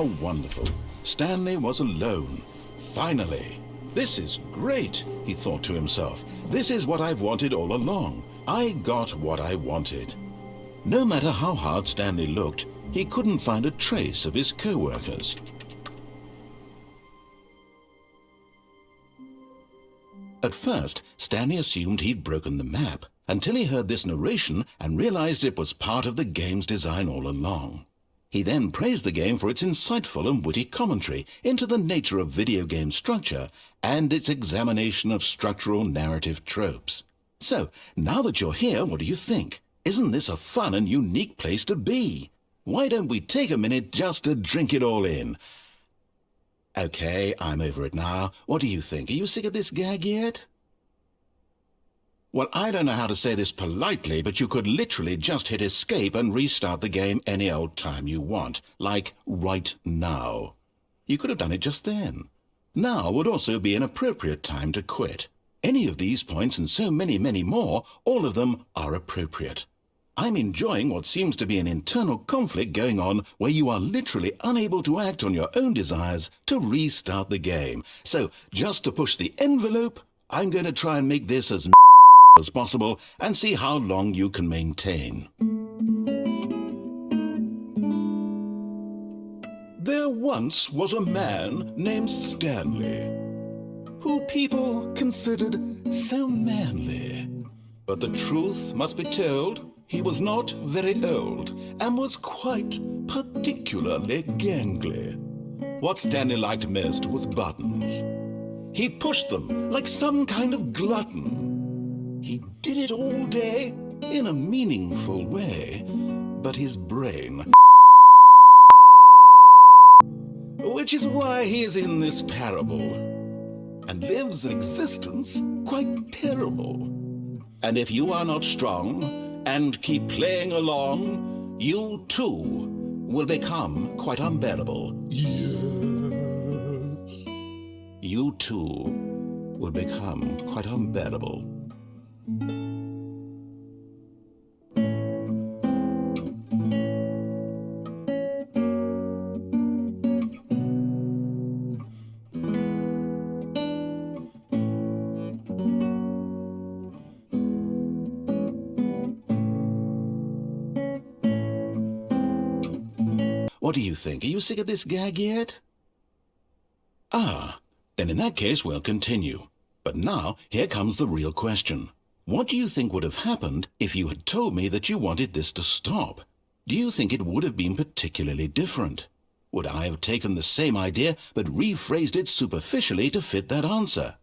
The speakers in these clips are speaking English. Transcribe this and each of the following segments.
How wonderful. Stanley was alone. Finally. This is great, he thought to himself. This is what I've wanted all along. I got what I wanted. No matter how hard Stanley looked, he couldn't find a trace of his co-workers. At first, Stanley assumed he'd broken the map, until he heard this narration and realized it was part of the game's design all along. He then praised the game for its insightful and witty commentary into the nature of video game structure and its examination of structural narrative tropes. So, now that you're here, what do you think? Isn't this a fun and unique place to be? Why don't we take a minute just to drink it all in? Okay, I'm over it now. What do you think? Are you sick of this gag yet? Well, I don't know how to say this politely, but you could literally just hit escape and restart the game any old time you want, like right now. You could have done it just then. Now would also be an appropriate time to quit. Any of these points and so many, many more, all of them are appropriate. I'm enjoying what seems to be an internal conflict going on where you are literally unable to act on your own desires to restart the game. So, just to push the envelope, I'm going to try and make this as as possible and see how long you can maintain. There once was a man named Stanley, who people considered so manly. But the truth must be told, he was not very old and was quite particularly gangly. What Stanley liked most was buttons. He pushed them like some kind of glutton. He did it all day in a meaningful way, but his brain... Which is why he is in this parable, and lives an existence quite terrible. And if you are not strong and keep playing along, you too will become quite unbearable. Yes. You too will become quite unbearable. What do you think? Are you sick of this gag yet? Then in that case we'll continue. But now, here comes the real question. What do you think would have happened if you had told me that you wanted this to stop? Do you think it would have been particularly different? Would I have taken the same idea but rephrased it superficially to fit that answer?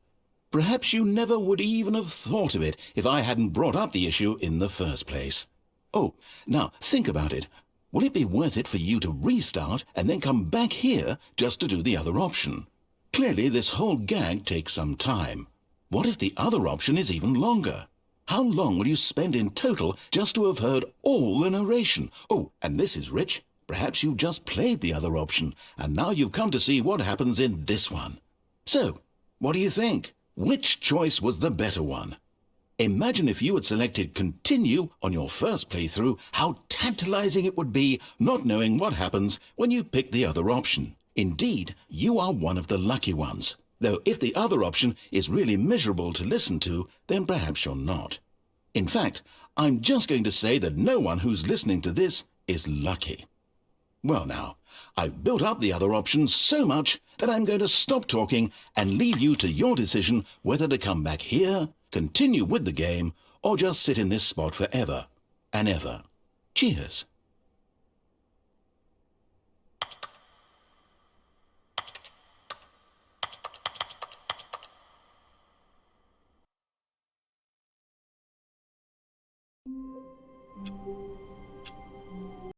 Perhaps you never would even have thought of it if I hadn't brought up the issue in the first place. Oh, now think about it. Will it be worth it for you to restart and then come back here just to do the other option? Clearly, this whole gag takes some time. What if the other option is even longer? How long will you spend in total just to have heard all the narration? Oh, and this is rich. Perhaps you've just played the other option, and now you've come to see what happens in this one. So, what do you think? Which choice was the better one? Imagine if you had selected Continue on your first playthrough, how tantalizing it would be not knowing what happens when you pick the other option. Indeed, you are one of the lucky ones. Though if the other option is really miserable to listen to, then perhaps you're not. In fact, I'm just going to say that no one who's listening to this is lucky. Well now, I've built up the other option so much that I'm going to stop talking and leave you to your decision whether to come back here, continue with the game, or just sit in this spot forever and ever. Cheers.